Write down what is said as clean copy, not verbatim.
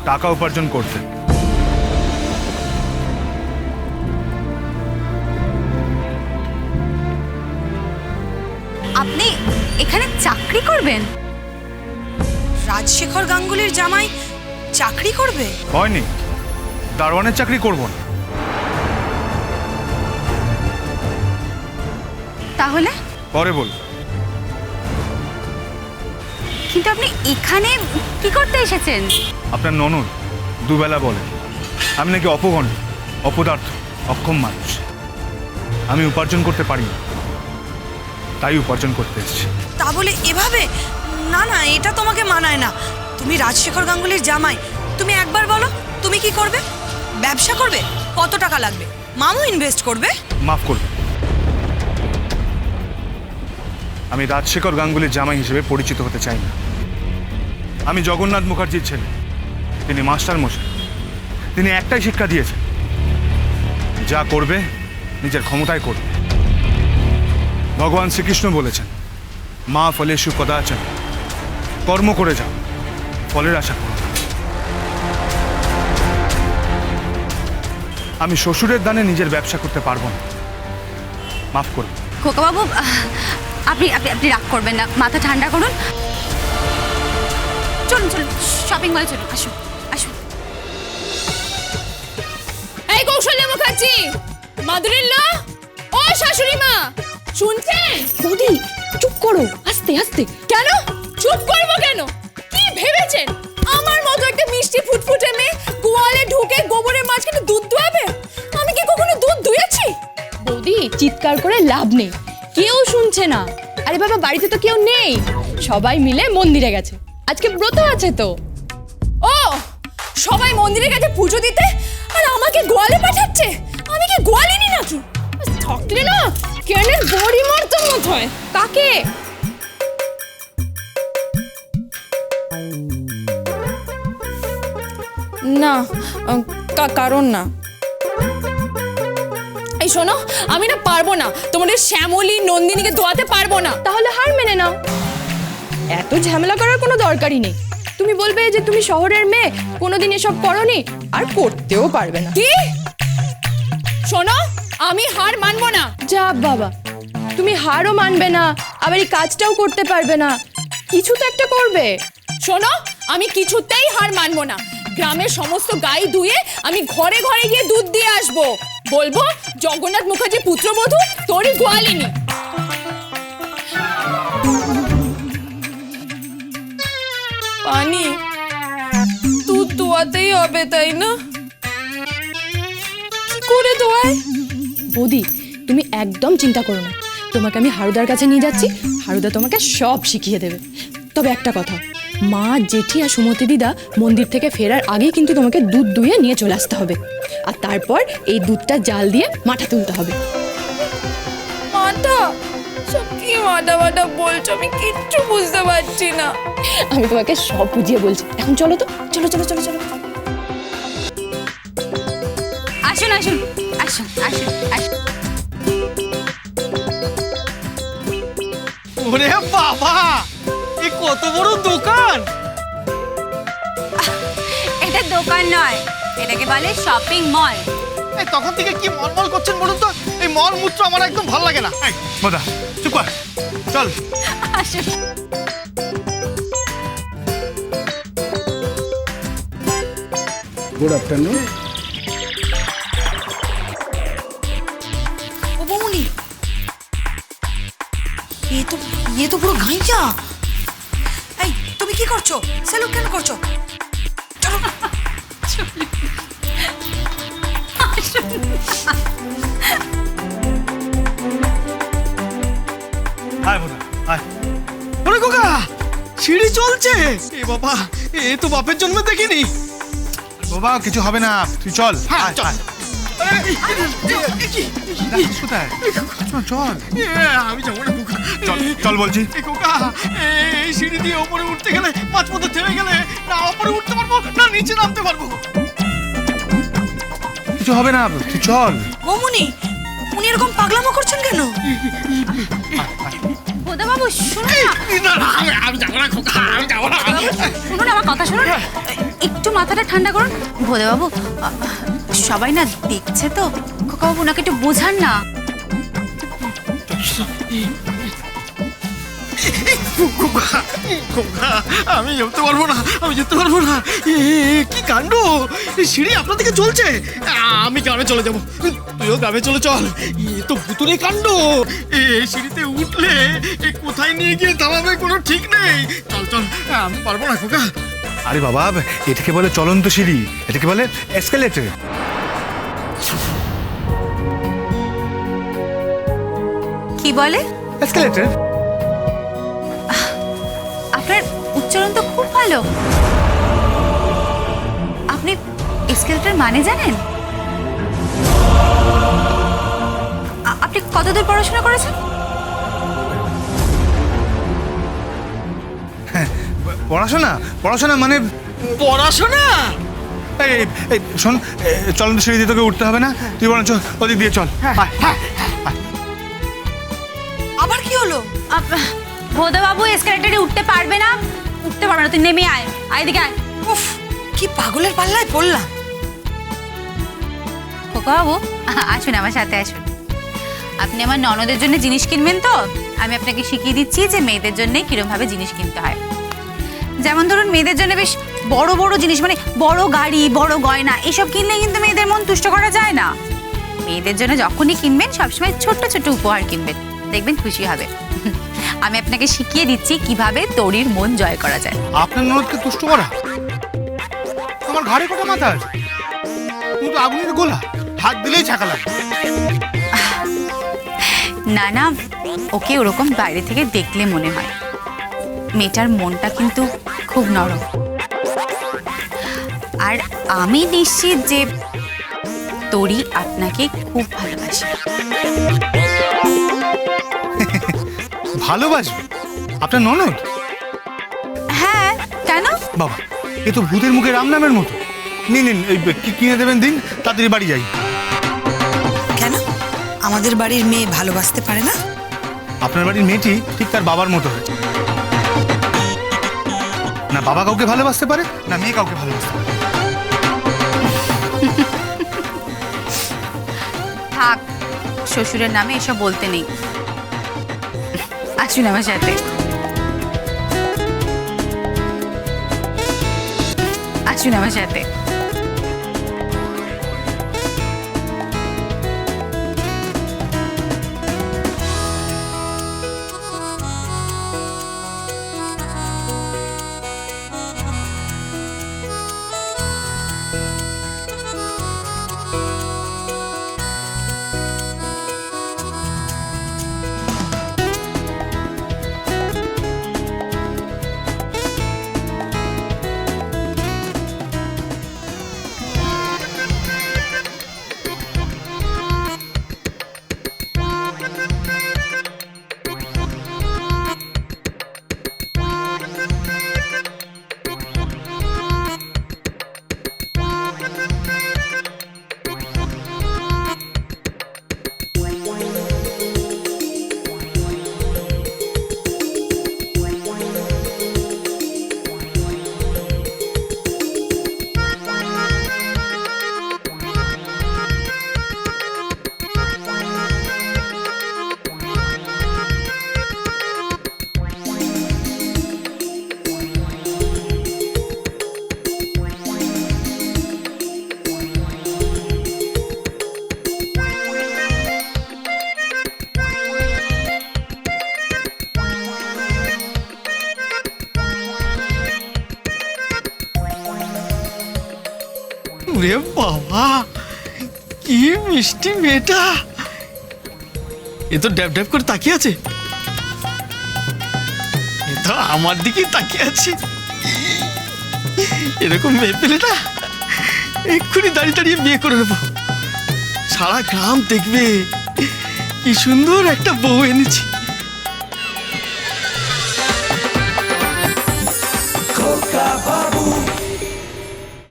টাকা উপার্জন করতে। আপনি এখানে চাকরি করবেন? রাজশেখর গাঙ্গুলির জামাই চাকরি করবে? হয়নি, দারোয়ানের চাকরি করব না। তাহলে? পরে বল। কিন্তু আপনি এখানে কি করতে এসেছেন? আপনার ননদ দুবেলা বলে আমি নাকি অপগণ্ড, অপদার্থ, অক্ষম মানুষ। আমি উপার্জন করতে পারি না, তাই উপার্জন করতে এসেছি। তা বলে এভাবে? না না, এটা তোমাকে মানায় না। তুমি রাজশেখর গাঙ্গুলির জামাই, তুমি একবার বলো তুমি কি করবে? ব্যবসা করবে? কত টাকা লাগবে? মামু ইনভেস্ট করবে? মাফ করবে, আমি রাজশেখর গাঙ্গুলির জামাই হিসেবে পরিচিত হতে চাই না। আমি জগন্নাথ মুখার্জির ছেলে, তিনি মাস্টার মশাই। তিনি একটাই শিক্ষা দিয়েছেন, যা করবে নিজের ক্ষমতায় করবে। ভগবান শ্রীকৃষ্ণ বলেছেন, মা ফলেষু কদাচন, কর্ম করে যাও, ফলের আশা করো না। আমি শ্বশুরের দানে নিজের ব্যবসা করতে পারবো না, মাফ করুন। খোকাবাবু, আপনি আপনি আপনি রাগ করবেন না, মাথা ঠান্ডা করুন। চলুন চলুন, শপিং মলে চলুন, আসুন আসুন। এই কৌশল্যা মুখার্জি, মাদুরিল্লা, ও শাশুড়ি মা, শুনছেন? বৌদি চুপ করো, আস্তে আস্তে। কেন চুপ করবো কেন? কি ভেবেছেন আমার মতো একটা মিষ্টি ফুটফুটে মেয়ে গোয়ালে ঢুকে গোবরের মাঝখানে দুধ দুয়াবে? আমি কি কখনো দুধ দুয়েছি? বৌদি চিৎকার করে লাভ নেই, কেউ শুনছে না। আরে বাবা, বাড়িতে তো কেউ নেই, সবাই মিলে মন্দিরে গেছে, আজকে ব্রত আছে তো। ও, সবাই মন্দিরে গেছে পুজো দিতে আর আমাকে গোয়ালে পাঠাচ্ছে? আমি কি গোয়ালিনি নাকি? থাকলে না কেনের বড়ি মারতো মত হয়। কাকে? না, কারণ না। এই শোনো, আমি না পারবো না, তোমাদের শ্যামলী নন্দিনীকে ধোয়াতে পারবো না। তাহলে হার মেনে নাও, এত ঝামেলা করার কোনো দরকারই নেই। তুমি বলবে যে তুমি শহরের মেয়ে, কোনোদিন এসব করনি, আর করতেও পারবে না। কি? শোনো, আমি হার মানবো না। যা বাবা, তুমি হারও মানবে না, আবার এই কাজটাও করতে পারবে না, কিছু তো একটা করবে। শোনো, আমি কিছুতেই হার মানবো না। গ্রামের সমস্ত গাই ধুয়ে আমি ঘরে ঘরে গিয়ে দুধ দিয়ে আসবো, বলবো জগন্নাথ মুখার্জি পুত্রবধূ তোরই গোয়ালিনী। পানি দুধ দোয়াতেই হবে, তাই না? কি করে দোয়ায়? বৌদি তুমি একদম চিন্তা করো না, তোমাকে আমি হারুদার কাছে নিয়ে যাচ্ছি, হারুদা তোমাকে সব শিখিয়ে দেবে। তবে একটা কথা, মা, জেঠি আর সুমতি দিদা মন্দির থেকে ফেরার আগেই কিন্তু তোমাকে দুধ দুয়ে নিয়ে চলে আসতে হবে, আর তারপর এই দুধটা জাল দিয়ে মাঠা তুলতে হবে। মাথা? সব কি মাথা মাথা বলছো, আমি কিচ্ছু বুঝতে পারছি না। আমি তোমাকে সব বুঝিয়ে বলছি, এখন চলো তো, চলো চলো চলো চলো। আসুন আসুন আসুন আসুন আসুন। ওরে বাবা, এ কত বড় দোকান! এটা দোকান নয়, এটাকে বলে শপিং মল। এই তখন থেকে কি মলমল করছেন বলুন তো? এই মল মূত্র আমার একদম ভালো লাগে না। এই মদা, চুপ কর, চল। আসুন। Good afternoon. ও বৌমনি, এ তো পুরো গাইয়া। এই তুমি কি করছো? সেলুট কেন করছো? চলো। আয় মদা, আয়। ওরে কোকা, সিঁড়ি চলছে! এ বাবা, এ তো বাপের জন্ম দেখিনি। বাবা কিছু হবে না, তুই চল। হ্যাঁ, আয়, চল। আয়। যাচ্ছিস কোথায়? চল চল আমি যাবো না কোকা। চল চল বলছি। এই কোকা, এই সিঁড়ি দিয়ে ওপরে উঠতে গেলে মাঝ পথে থেমে গেলে না ওপরে উঠতে পারবো না নিচে নামতে পারবো। কিছু হবে না, তুই চল। বৌমনি, উনি এরকম পাগলামো করছেন কেন? বোদাবাবু শুনুন না, না না, আমি যাবো না কোকা, আমি যাবো না। শুনুন আমার কথা শুনুন, একটু মাথাটা ঠান্ডা করুন ভোলেবাবু। সবাই না দেখছে তো, খোকাবাবু ওনাকে একটু বোঝান না। খোকা, খোকা, আমি যেতে পারবো না, আমি যেতে পারবো না। কি কাণ্ড, এই সিঁড়ি আপনার দিকে চলছে। আমি গ্রামে চলে যাবো, তুইও গ্রামে চলে চল। তো ভুতুরে কাণ্ড, এই সিঁড়িতে উঠলে কোথায় নিয়ে গিয়ে দাঁড়াবে কোনো ঠিক নেই। চল চল, আমি পারবো না খোকা। আরে বাবা, এটাকে বলে চলন্ত সিঁড়ি, এটাকে বলে এসকেলেটর। কি বলে? এসকেলেটর। আপনার উচ্চারণ তো খুব ভালো। আপনি এসকেলেটর মানে জানেন? আপনি কতদূর পড়াশোনা করেছেন? পড়াশোনা? পড়াশোনা মানে পড়াশোনা? এই এই শোন, চলন্ত সিঁড়ি দিয়ে তোকে উঠতে হবে না, তুই বরঞ্চ ওদিক দিয়ে চল। আবার কি হলো? ভোদাবাবু এসকেলেটরে উঠতে পারবে না, উঠতে পারবে না, তুই নেমে আয়, আয় এদিকে আয়। উফ, কি পাগলের পাল্লায় পড়লাম। খোকাবাবু আসুন, আমার সাথে আসুন। আপনি আমার ননদের জন্য জিনিস কিনবেন তো, আমি আপনাকে শিখিয়ে দিচ্ছি যে মেয়েদের জন্য কিরকম ভাবে জিনিস কিনতে হয়। যেমন ধরুন, মেয়েদের জন্য বেশ বড় বড় জিনিস, মানে বড় গাড়ি, বড় গয়না, এসব কিনলে কিন্তু মেয়েদের মন তুষ্ট করা যায় না। মেয়েদের জন্য যখনই কিনবেন সবসময় ছোট্ট ছোট্ট উপহার কিনবেন, দেখবেন খুশি হবে। আমি আপনাকে শিখিয়ে দিচ্ছি কিভাবে তরির মন জয় করা যায়। আপনার ননদকে তুষ্ট করা? আমার ঘাড়ে কটা মাথা আছে, তুই তো আগুনের গোলা, হাত দিলেই ছাকা লাগে। না না, ওকে ওরকম বাইরে থেকে দেখলে মনে হয়, মেয়েটার মনটা কিন্তু খুব নরম। আর আমি নিশ্চিত যে তরি আপনাকে খুব ভালোবাসে। ভালোবাসবে? আপনার ননদ? হ্যাঁ, কেন? বাবা, এ তো ভূতের মুখে রাম নামের মতো। নিন নিন, এই কিনে দেবেন দিন, তাড়াতাড়ি বাড়ি যাই। কেন আমাদের বাড়ির মেয়ে ভালোবাসতে পারে না? আপনার বাড়ির মেয়েটি ঠিক তার বাবার মতো হয়, না বাবা কাউকে ভালোবাসতে পারে, না মেয়ে কাউকে ভালোবাসতে পারে। থাক, শ্বশুরের নামে এসব বলতে নেই। আসুন আমার সাথে, আসুন আমার সাথে। রে বাবা, কি মিষ্টি মেয়েটা, এ তো ড্যাব ড্যাব করে তাকিয়ে আছে, এ তো আমার দিকেই তাকিয়ে আছে। এরকম মেয়ে পেলে না এক্ষুনি দাঁড়িয়ে দাঁড়িয়ে বিয়ে করে নেবো, সারা গ্রাম দেখবে কি সুন্দর একটা বউ এনেছি।